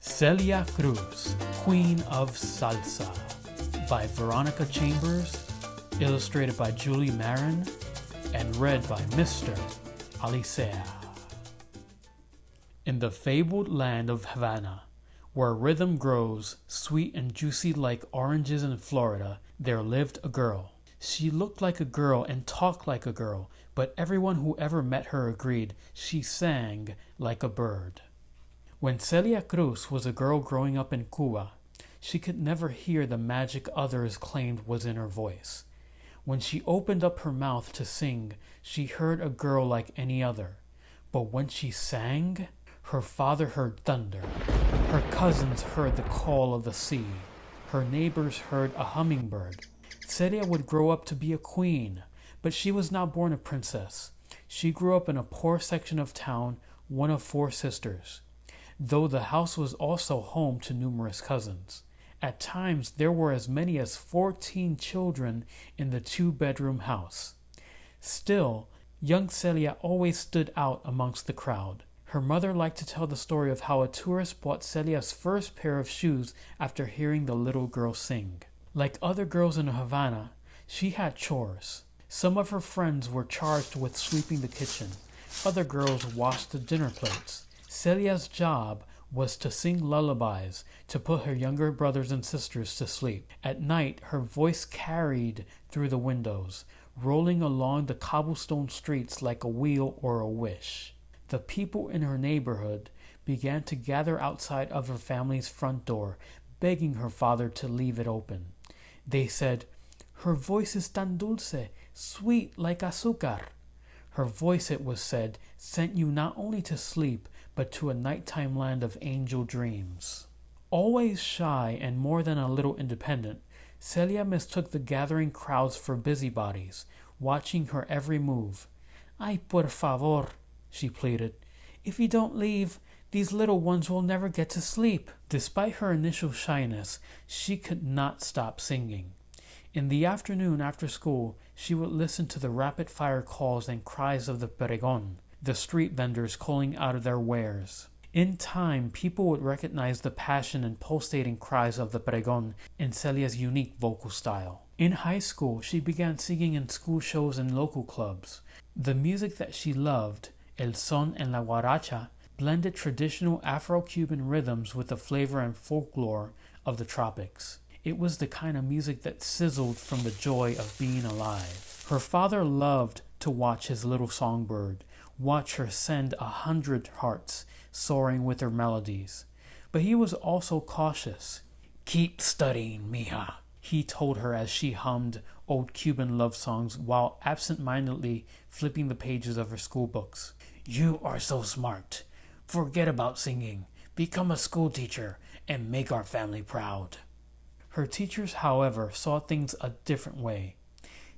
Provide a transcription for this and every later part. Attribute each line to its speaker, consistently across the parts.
Speaker 1: Celia Cruz, Queen of Salsa, by Veronica Chambers, illustrated by Julie Marin, and read by Mr. Alicea. In the fabled land of Havana, where rhythm grows sweet and juicy like oranges in Florida, there lived a girl. She looked like a girl and talked like a girl, but everyone who ever met her agreed she sang like a bird. When Celia Cruz was a girl growing up in Cuba, she could never hear the magic others claimed was in her voice. When she opened up her mouth to sing, she heard a girl like any other. But when she sang, her father heard thunder. Her cousins heard the call of the sea. Her neighbors heard a hummingbird. Celia would grow up to be a queen, but she was not born a princess. She grew up in a poor section of town, one of 4 sisters, though the house was also home to numerous cousins. At times, there were as many as 14 children in the 2-bedroom house. Still, young Celia always stood out amongst the crowd. Her mother liked to tell the story of how a tourist bought Celia's first pair of shoes after hearing the little girl sing. Like other girls in Havana, she had chores. Some of her friends were charged with sweeping the kitchen. Other girls washed the dinner plates. Celia's job was to sing lullabies to put her younger brothers and sisters to sleep. At night, her voice carried through the windows, rolling along the cobblestone streets like a wheel or a wish. The people in her neighborhood began to gather outside of her family's front door, begging her father to leave it open. They said, "Her voice is tan dulce, sweet like azúcar." Her voice, it was said, sent you not only to sleep, but to a nighttime land of angel dreams. Always shy and more than a little independent, Celia mistook the gathering crowds for busybodies, watching her every move. "Ay, por favor," she pleaded. "If you don't leave, these little ones will never get to sleep." Despite her initial shyness, she could not stop singing. In the afternoon after school, she would listen to the rapid-fire calls and cries of the pregón, the street vendors calling out of their wares. In time, people would recognize the passion and pulsating cries of the pregón in Celia's unique vocal style. In high school, she began singing in school shows and local clubs. The music that she loved, el son and la guaracha, blended traditional Afro-Cuban rhythms with the flavor and folklore of the tropics. It was the kind of music that sizzled from the joy of being alive. Her father loved to watch his little songbird, watch her send 100 hearts soaring with her melodies. But he was also cautious. "Keep studying, mija," he told her as she hummed old Cuban love songs while absent-mindedly flipping the pages of her school books. "You are so smart. Forget about singing. Become a school teacher and make our family proud." Her teachers, however, saw things a different way.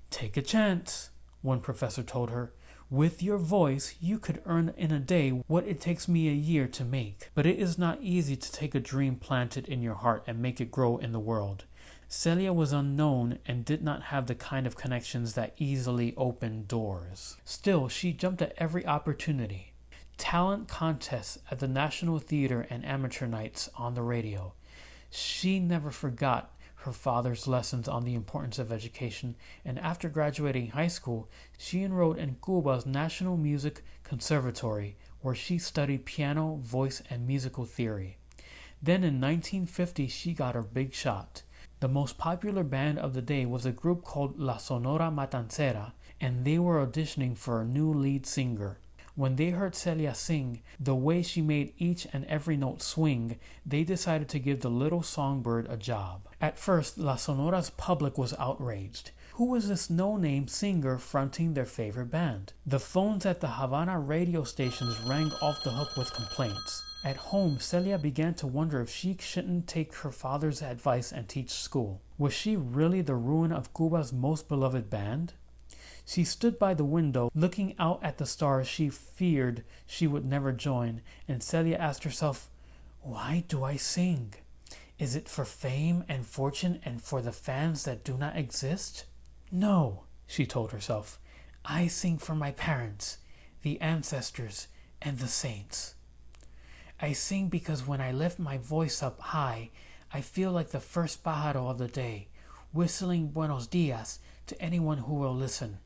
Speaker 1: "Take a chance," one professor told her. "With your voice, you could earn in a day what it takes me a year to make." But it is not easy to take a dream planted in your heart and make it grow in the world. Celia was unknown and did not have the kind of connections that easily open doors. Still, she jumped at every opportunity. Talent contests at the National Theater and amateur nights on the radio. She never forgot her father's lessons on the importance of education, and after graduating high school, she enrolled in Cuba's National Music Conservatory, where she studied piano, voice, and musical theory. Then in 1950, she got her big shot. The most popular band of the day was a group called La Sonora Matancera, and they were auditioning for a new lead singer. When they heard Celia sing, the way she made each and every note swing, they decided to give the little songbird a job. At first, La Sonora's public was outraged. Who was this no-name singer fronting their favorite band? The phones at the Havana radio stations rang off the hook with complaints. At home, Celia began to wonder if she shouldn't take her father's advice and teach school. Was she really the ruin of Cuba's most beloved band? She stood by the window, looking out at the stars she feared she would never join, and Celia asked herself, "Why do I sing? Is it for fame and fortune and for the fans that do not exist? No," she told herself. "I sing for my parents, the ancestors, and the saints." I sing because when I lift my voice up high, I feel like the first pájaro of the day, whistling buenos dias to anyone who will listen.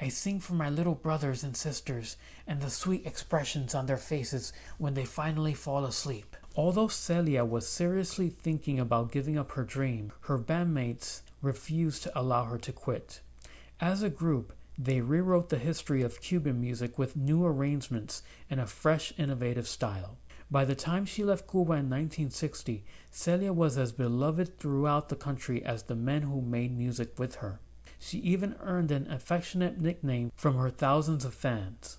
Speaker 1: I sing for my little brothers and sisters and the sweet expressions on their faces when they finally fall asleep. Although Celia was seriously thinking about giving up her dream, her bandmates refused to allow her to quit. As a group, they rewrote the history of Cuban music with new arrangements and a fresh, innovative style. By the time she left Cuba in 1960, Celia was as beloved throughout the country as the men who made music with her. She even earned an affectionate nickname from her thousands of fans.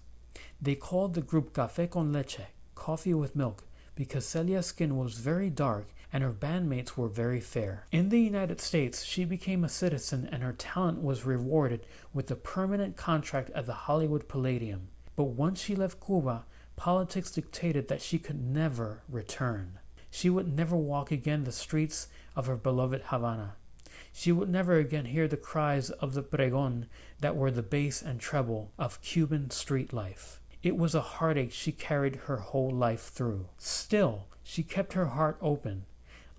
Speaker 1: They called the group Café con Leche, coffee with milk, because Celia's skin was very dark and her bandmates were very fair. In the United States, she became a citizen and her talent was rewarded with a permanent contract at the Hollywood Palladium. But once she left Cuba, politics dictated that she could never return. She would never walk again the streets of her beloved Havana. She would never again hear the cries of the pregón that were the bass and treble of Cuban street life. It was a heartache she carried her whole life through. Still, she kept her heart open.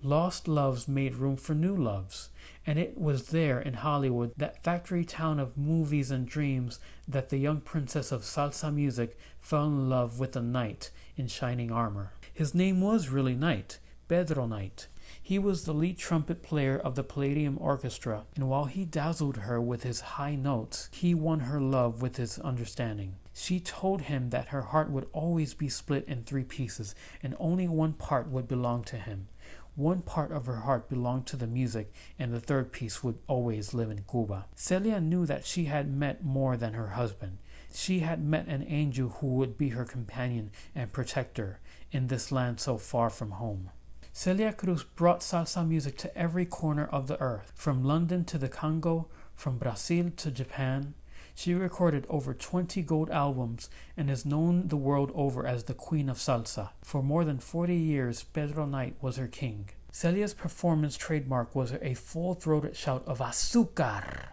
Speaker 1: Lost loves made room for new loves, and it was there in Hollywood, that factory town of movies and dreams, that the young princess of salsa music fell in love with a knight in shining armor. His name was really Knight, Pedro Knight. He was the lead trumpet player of the Palladium Orchestra, and while he dazzled her with his high notes, he won her love with his understanding. She told him that her heart would always be split in 3 pieces, and only one part would belong to him. One part of her heart belonged to the music, and the third piece would always live in Cuba. Celia knew that she had met more than her husband. She had met an angel who would be her companion and protector in this land so far from home. Celia Cruz brought salsa music to every corner of the earth, from London to the Congo, from Brazil to Japan. She recorded over 20 gold albums and is known the world over as the Queen of Salsa. For more than 40 years, Pedro Knight was her king. Celia's performance trademark was a full-throated shout of azúcar.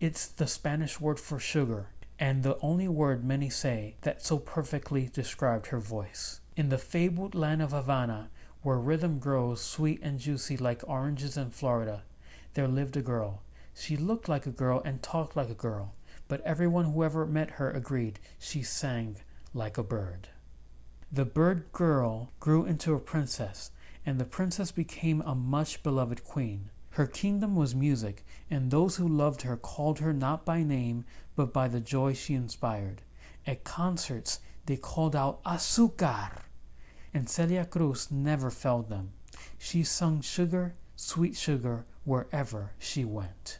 Speaker 1: It's the Spanish word for sugar, and the only word many say that so perfectly described her voice. In the fabled land of Havana, where rhythm grows sweet and juicy like oranges in Florida, there lived a girl. She looked like a girl and talked like a girl, but everyone who ever met her agreed she sang like a bird. The bird girl grew into a princess, and the princess became a much beloved queen. Her kingdom was music, and those who loved her called her not by name, but by the joy she inspired. At concerts, they called out "Azúcar!" and Celia Cruz never failed them. She sung sugar, sweet sugar, wherever she went.